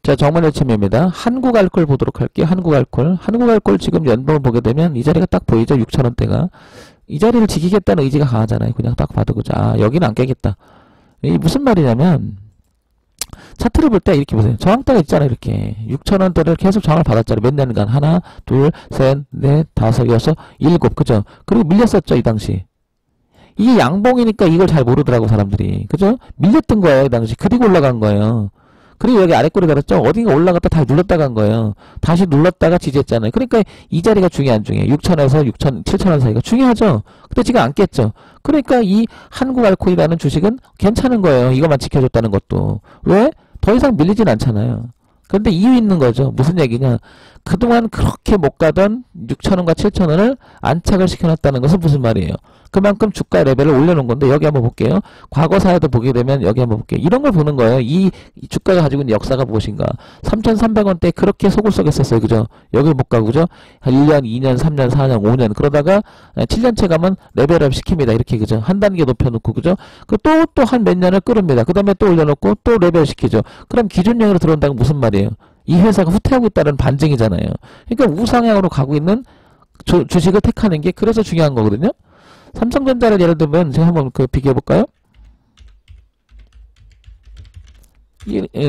자, 정문일침입니다. 한국알콜 보도록 할게요. 한국알콜. 한국알콜 지금 연봉을 보게 되면 이 자리가 딱 보이죠? 6,000원대가. 이 자리를 지키겠다는 의지가 강하잖아요. 그냥 딱 봐도 그죠? 아, 여기는 안 깨겠다. 이게 무슨 말이냐면, 차트를 볼 때 이렇게 보세요. 저항대가 있잖아요. 이렇게. 6,000원대를 계속 저항을 받았잖아요. 몇 년간. 하나, 둘, 셋, 넷, 다섯, 여섯, 일곱. 그죠? 그리고 밀렸었죠. 이 당시. 이게 양봉이니까 이걸 잘 모르더라고, 사람들이. 그죠? 밀렸던 거예요. 이 당시. 그리고 올라간 거예요. 그리고 여기 아래 꼬리 달았죠? 어딘가 올라갔다 다시 눌렀다가 한 거예요. 다시 눌렀다가 지지했잖아요. 그러니까 이 자리가 중요해, 안 중요해? 6,000에서 6,000, 7,000원 사이가 중요하죠? 근데 지금 안 깼죠? 그러니까 이 한국알콜이라는 주식은 괜찮은 거예요. 이것만 지켜줬다는 것도. 왜? 더 이상 밀리진 않잖아요. 그런데 이유 있는 거죠. 무슨 얘기냐? 그동안 그렇게 못 가던 6,000원과 7,000원을 안착을 시켜놨다는 것은 무슨 말이에요? 그만큼 주가 레벨을 올려놓은 건데, 여기 한번 볼게요. 과거사에도 보게 되면 여기 한번 볼게요. 이런 걸 보는 거예요. 이 주가가 가지고 있는 역사가 무엇인가. 3,300원대 그렇게 속을 썩였었어요. 그죠? 여길 못 가고, 그죠? 1년, 2년, 3년, 4년, 5년. 그러다가 7년째 가면 레벨업 시킵니다. 이렇게, 그죠? 한 단계 높여놓고, 그죠? 그 또 한 몇 년을 끌읍니다. 그 다음에 또 올려놓고 또 레벨 시키죠. 그럼 기준량으로 들어온다는 건 무슨 말이에요? 이 회사가 후퇴하고 있다는 반증이잖아요. 그러니까 우상향으로 가고 있는 주식을 택하는 게 그래서 중요한 거거든요. 삼성전자를 예를 들면 제가 한번 그 비교해 볼까요?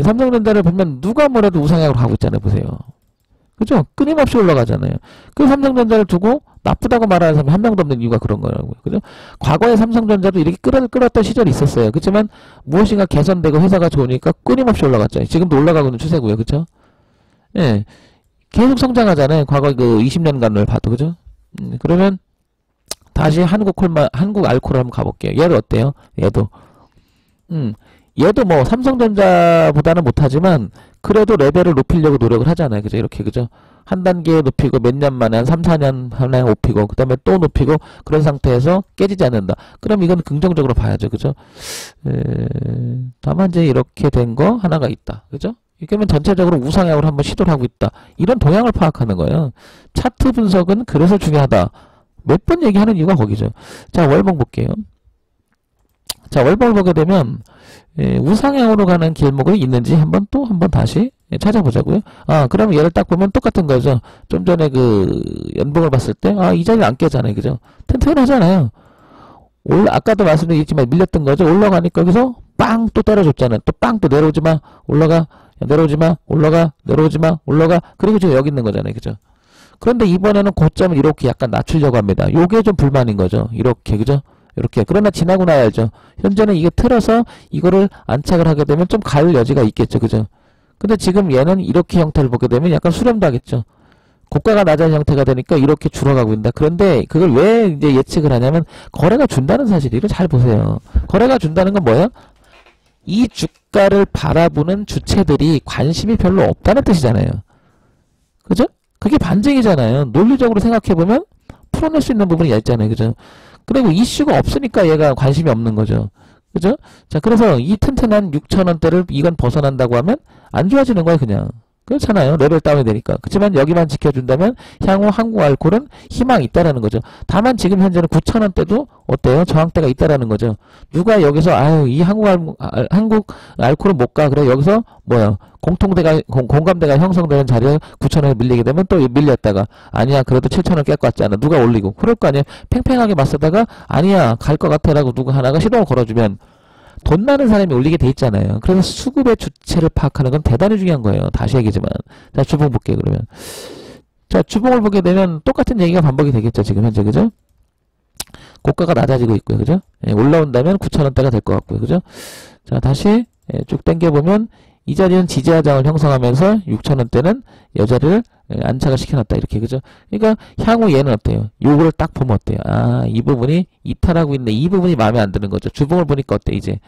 삼성전자를 보면 누가 뭐라도 우상향으로 가고 있잖아요. 보세요. 그죠? 끊임없이 올라가잖아요. 그 삼성전자를 두고 나쁘다고 말하는 사람이 한 명도 없는 이유가 그런 거라고요. 그죠? 과거에 삼성전자도 이렇게 끌었던 시절이 있었어요. 그렇지만 무엇인가 개선되고 회사가 좋으니까 끊임없이 올라갔잖아요. 지금도 올라가고 있는 추세고요. 그죠? 예. 계속 성장하잖아요. 과거 그 20년간을 봐도. 그죠? 그러면 다시 한국알콜을 한번 가볼게요. 얘도 어때요? 얘도. 얘도 뭐 삼성전자보다는 못하지만 그래도 레벨을 높이려고 노력을 하잖아요. 그죠? 이렇게. 그죠? 한 단계 높이고 몇 년 만에 한 3, 4년 만에 높이고 그 다음에 또 높이고 그런 상태에서 깨지지 않는다. 그럼 이건 긍정적으로 봐야죠. 그죠? 다만 이제 이렇게 된 거 하나가 있다. 그죠? 이게면 전체적으로 우상향으로 한번 시도를 하고 있다. 이런 동향을 파악하는 거예요. 차트 분석은 그래서 중요하다. 몇 번 얘기하는 이유가 거기죠. 자, 월봉 볼게요. 자, 월봉을 보게 되면 우상향으로 가는 길목이 있는지 한번 다시 찾아보자고요. 아, 그러면 얘를 딱 보면 똑같은 거죠. 좀 전에 그 연봉을 봤을 때, 아, 이 자리 안 깨잖아요. 그죠? 튼튼하잖아요. 아까도 말씀드렸지만 밀렸던 거죠. 올라가니까 여기서 빵 또 때려줬잖아요. 또 빵 또 내려오지 마. 올라가. 내려오지 마. 올라가. 내려오지 마. 올라가. 그리고 지금 여기 있는 거잖아요. 그죠? 그런데 이번에는 고점을 이렇게 약간 낮추려고 합니다. 요게 좀 불만인 거죠. 이렇게. 그죠? 이렇게. 그러나 지나고 나야죠. 현재는 이게 틀어서 이거를 안착을 하게 되면 좀 갈 여지가 있겠죠. 그죠? 근데 지금 얘는 이렇게 형태를 보게 되면 약간 수렴도 하겠죠. 고가가 낮은 형태가 되니까 이렇게 줄어가고 있다. 그런데 그걸 왜 이제 예측을 하냐면 거래가 준다는 사실이. 이걸 잘 보세요. 거래가 준다는 건 뭐예요? 이 주가를 바라보는 주체들이 관심이 별로 없다는 뜻이잖아요. 그죠? 그게 반증이잖아요. 논리적으로 생각해보면 풀어낼 수 있는 부분이 있잖아요. 그죠? 그리고 이슈가 없으니까 얘가 관심이 없는 거죠. 그죠? 자, 그래서 이 튼튼한 6,000원대를 이건 벗어난다고 하면 안 좋아지는 거예요, 그냥. 그렇잖아요. 레벨 다운이 되니까. 그렇지만 여기만 지켜준다면 향후 한국알콜은 희망이 있다라는 거죠. 다만 지금 현재는 9,000원대도 어때요? 저항대가 있다라는 거죠. 누가 여기서 아유 이 한국알콜은 못 가. 그래 여기서 뭐야 공감대가 형성되는 자리에 9,000원에 밀리게 되면 또 밀렸다가 아니야 그래도 7,000원 깰 것 같지 않아. 누가 올리고 그럴 거 아니에요. 팽팽하게 맞서다가 아니야 갈 것 같아라고 누구 하나가 시동을 걸어주면 돈 많은 사람이 올리게 돼 있잖아요. 그래서 수급의 주체를 파악하는 건 대단히 중요한 거예요. 다시 얘기지만. 자, 주봉 볼게요, 그러면. 자, 주봉을 보게 되면 똑같은 얘기가 반복이 되겠죠, 지금 현재, 그죠? 고가가 낮아지고 있고요, 그죠? 예, 올라온다면 9,000원대가 될 것 같고요, 그죠? 자, 다시 쭉 당겨보면 이 자리는 지지하장을 형성하면서 6,000원대는 여자리를 안착을 시켜놨다. 이렇게. 그죠? 그러니까 향후 얘는 어때요? 요거를 딱 보면 어때요? 아, 이 부분이 이탈하고 있네. 이 부분이 마음에 안 드는 거죠. 주봉을 보니까 어때, 이제?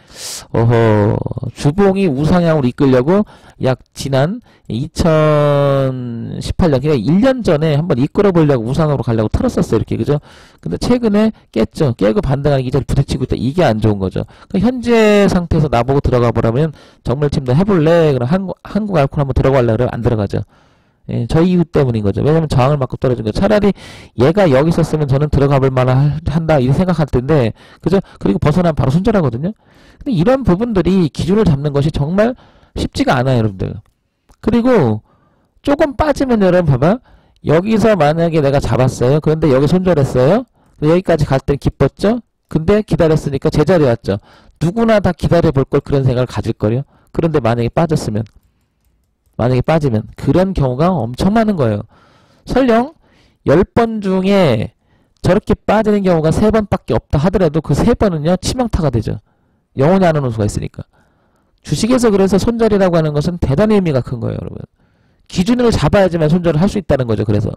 주봉이 우상향으로 이끌려고 약 지난 2018년, 그러니까 1년 전에 한번 이끌어 보려고 우상향으로 가려고 틀었었어요. 이렇게. 그죠? 근데 최근에 깼죠. 깨고 반등하는 이 자리 부딪히고 있다. 이게 안 좋은 거죠. 그러니까 현재 상태에서 나보고 들어가 보라면 정말 침대 해볼래? 그럼 한국알콜 한번 들어갈래? 그러면 안 들어가죠. 예, 저 이유 때문인 거죠. 왜냐면 저항을 맞고 떨어진 거죠. 차라리 얘가 여기 있었으면 저는 들어가 볼 만한 한다 이렇게 생각할 텐데 그죠? 그리고 벗어나면 바로 손절하거든요. 근데 이런 부분들이 기준을 잡는 것이 정말 쉽지가 않아요, 여러분들. 그리고 조금 빠지면 여러분 봐봐. 여기서 만약에 내가 잡았어요. 그런데 여기 손절했어요. 여기까지 갈 때 기뻤죠? 근데 기다렸으니까 제자리 왔죠. 누구나 다 기다려볼 걸 그런 생각을 가질 거요. 그런데 만약에 빠졌으면, 만약에 빠지면 그런 경우가 엄청 많은 거예요. 설령 10번 중에 저렇게 빠지는 경우가 3번밖에 없다 하더라도 그 3번은요 치명타가 되죠. 영원히 안 오는 수가 있으니까. 주식에서 그래서 손절이라고 하는 것은 대단히 의미가 큰 거예요, 여러분. 기준을 잡아야지만 손절을 할 수 있다는 거죠. 그래서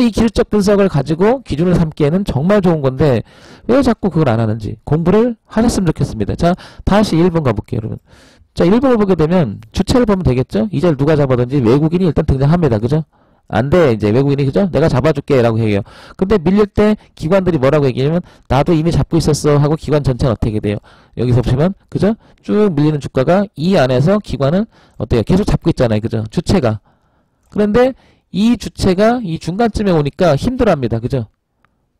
이 기술적 분석을 가지고 기준을 삼기에는 정말 좋은 건데 왜 자꾸 그걸 안 하는지 공부를 하셨으면 좋겠습니다. 자, 다시 1번 가볼게요, 여러분. 자, 1번을 보게 되면 주체를 보면 되겠죠? 이 자리를 누가 잡아든지 외국인이 일단 등장합니다. 그죠? 안 돼. 이제 외국인이, 그죠? 내가 잡아줄게 라고 얘기해요. 근데 밀릴 때 기관들이 뭐라고 얘기하냐면 나도 이미 잡고 있었어 하고 기관 전체는 어떻게 돼요? 여기서 보시면, 그죠? 쭉 밀리는 주가가 이 안에서 기관은 어때요? 계속 잡고 있잖아요. 그죠? 주체가. 그런데 이 주체가 이 중간쯤에 오니까 힘들어합니다. 그죠?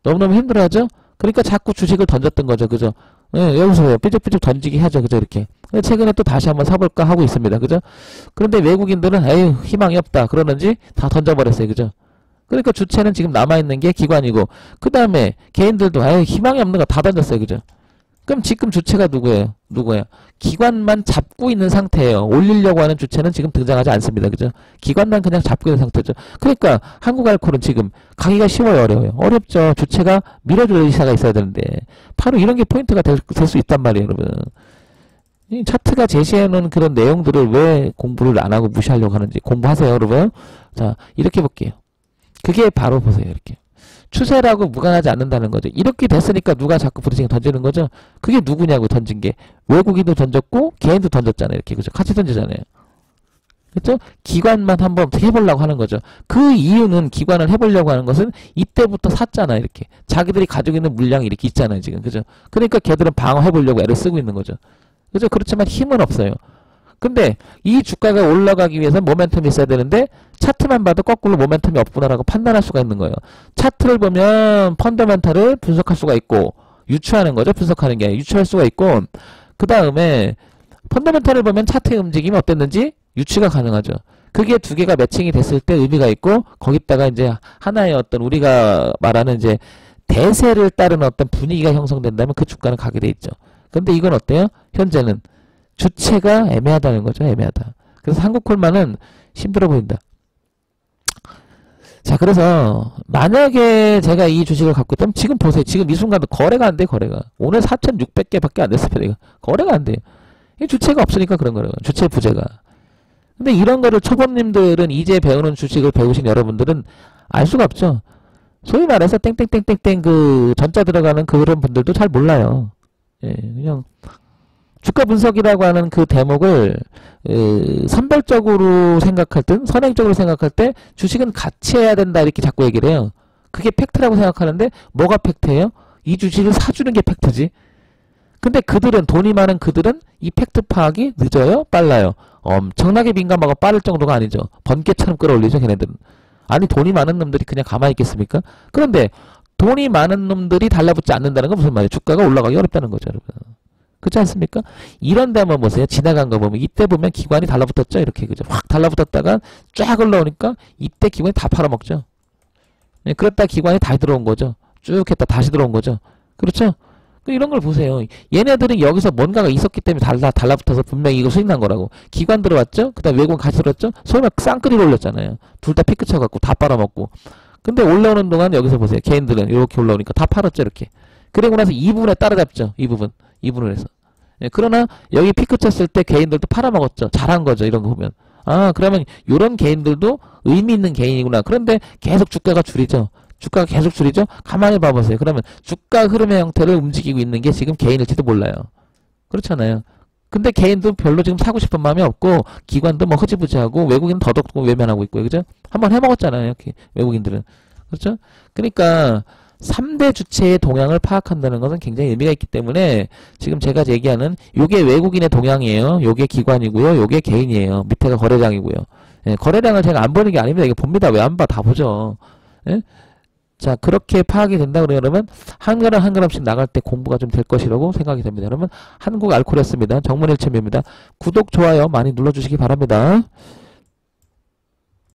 너무너무 힘들어하죠? 그러니까 자꾸 주식을 던졌던 거죠. 그죠? 예, 여기서 삐죽삐죽 던지기 하죠. 그죠? 이렇게. 최근에 또 다시 한번 사볼까 하고 있습니다. 그죠? 그런데 외국인들은 에휴 희망이 없다 그러는지 다 던져버렸어요. 그죠? 그러니까 주체는 지금 남아있는 게 기관이고 그 다음에 개인들도 에휴 희망이 없는 거 다 던졌어요. 그죠? 그럼 지금 주체가 누구예요? 누구예요? 기관만 잡고 있는 상태예요. 올리려고 하는 주체는 지금 등장하지 않습니다. 그죠? 기관만 그냥 잡고 있는 상태죠. 그러니까 한국알코올은 지금 가기가 쉬워요, 어려워요? 어렵죠. 주체가 밀어줄 의사가 있어야 되는데 바로 이런 게 포인트가 될 수 있단 말이에요, 여러분. 이 차트가 제시해놓은 그런 내용들을 왜 공부를 안 하고 무시하려고 하는지 공부하세요, 여러분. 자, 이렇게 볼게요. 그게 바로 보세요, 이렇게. 추세라고 무관하지 않는다는 거죠. 이렇게 됐으니까 누가 자꾸 부딪히게 던지는 거죠. 그게 누구냐고 던진 게. 외국인도 던졌고 개인도 던졌잖아요. 이렇게. 그죠? 같이 던지잖아요. 그렇죠? 기관만 한번 해보려고 하는 거죠. 그 이유는 기관을 해보려고 하는 것은 이때부터 샀잖아. 이렇게. 자기들이 가지고 있는 물량이 이렇게 있잖아요. 지금. 그죠? 그러니까 걔들은 방어해보려고 애를 쓰고 있는 거죠. 그죠? 그렇지만 힘은 없어요. 근데 이 주가가 올라가기 위해서 모멘텀이 있어야 되는데 차트만 봐도 거꾸로 모멘텀이 없구나라고 판단할 수가 있는 거예요. 차트를 보면 펀더멘탈을 분석할 수가 있고 유추하는 거죠. 분석하는 게 유추할 수가 있고 그 다음에 펀더멘탈을 보면 차트의 움직임이 어땠는지 유추가 가능하죠. 그게 두 개가 매칭이 됐을 때 의미가 있고 거기다가 이제 하나의 어떤 우리가 말하는 이제 대세를 따르는 어떤 분위기가 형성된다면 그 주가는 가게 돼 있죠. 근데 이건 어때요? 현재는 주체가 애매하다는 거죠. 애매하다. 그래서 한국콜만은 힘들어 보인다. 자, 그래서 만약에 제가 이 주식을 갖고 있다면 지금 보세요. 지금 이 순간도 거래가 안 돼. 거래가. 오늘 4,600개밖에 안 됐습니다. 이거. 거래가 안 돼요. 이 주체가 없으니까 그런 거예요. 주체 부재가. 근데 이런 거를 초보님들은 이제 배우는 주식을 배우신 여러분들은 알 수가 없죠. 소위 말해서 땡땡땡땡땡 그 전자 들어가는 그런 분들도 잘 몰라요. 예, 그냥 주가 분석이라고 하는 그 대목을 선별적으로 생각할 때, 선행적으로 생각할 때 주식은 같이 해야 된다 이렇게 자꾸 얘기를 해요. 그게 팩트라고 생각하는데 뭐가 팩트예요? 이 주식을 사주는 게 팩트지. 근데 그들은 돈이 많은 그들은 이 팩트 파악이 늦어요? 빨라요? 엄청나게 민감하고 빠를 정도가 아니죠. 번개처럼 끌어올리죠 걔네들은. 아니 돈이 많은 놈들이 그냥 가만히 있겠습니까? 그런데 돈이 많은 놈들이 달라붙지 않는다는 건 무슨 말이에요? 주가가 올라가기 어렵다는 거죠, 여러분. 그렇지 않습니까? 이런 데 한번 보세요. 지나간 거 보면 이때 보면 기관이 달라붙었죠. 이렇게 그죠? 확 달라붙었다가 쫙 올라오니까 이때 기관이 다 팔아먹죠. 네, 그랬다 기관이 다 들어온 거죠. 쭉 했다 다시 들어온 거죠. 그렇죠? 이런 걸 보세요. 얘네들은 여기서 뭔가가 있었기 때문에 달라붙어서 분명히 이거 수익 난 거라고. 기관 들어왔죠? 그 다음 외국인 같이 들어왔죠? 소위 말 쌍끌이를 올렸잖아요. 둘 다 피크 쳐갖고 다 빨아먹고. 근데 올라오는 동안 여기서 보세요. 개인들은 이렇게 올라오니까 다 팔았죠. 이렇게. 그리고 나서 이 부분에 따라잡죠. 이 부분을 해서. 예, 그러나 여기 피크 쳤을 때 개인들도 팔아먹었죠. 잘한 거죠. 이런 거 보면. 아, 그러면 이런 개인들도 의미 있는 개인이구나. 그런데 계속 주가가 줄이죠. 주가가 계속 줄이죠. 가만히 봐보세요. 그러면 주가 흐름의 형태를 움직이고 있는 게 지금 개인일지도 몰라요. 그렇잖아요. 근데 개인도 별로 지금 사고 싶은 마음이 없고 기관도 뭐 흐지부지하고 외국인은 더더욱 외면하고 있고요. 그죠? 한번 해먹었잖아요. 이렇게 외국인들은. 그렇죠? 그러니까 3대 주체의 동향을 파악한다는 것은 굉장히 의미가 있기 때문에 지금 제가 얘기하는 요게 외국인의 동향이에요. 요게 기관이고요. 요게 개인이에요. 밑에가 거래량이고요. 예, 거래량을 제가 안 보는 게 아닙니다. 이게 봅니다. 왜 안 봐? 다 보죠. 예? 자, 그렇게 파악이 된다 그러면 한 걸음 한 걸음씩 나갈 때 공부가 좀 될 것이라고 생각이 됩니다. 여러분, 한국 알코올이었습니다. 정문일체입니다. 구독, 좋아요 많이 눌러주시기 바랍니다.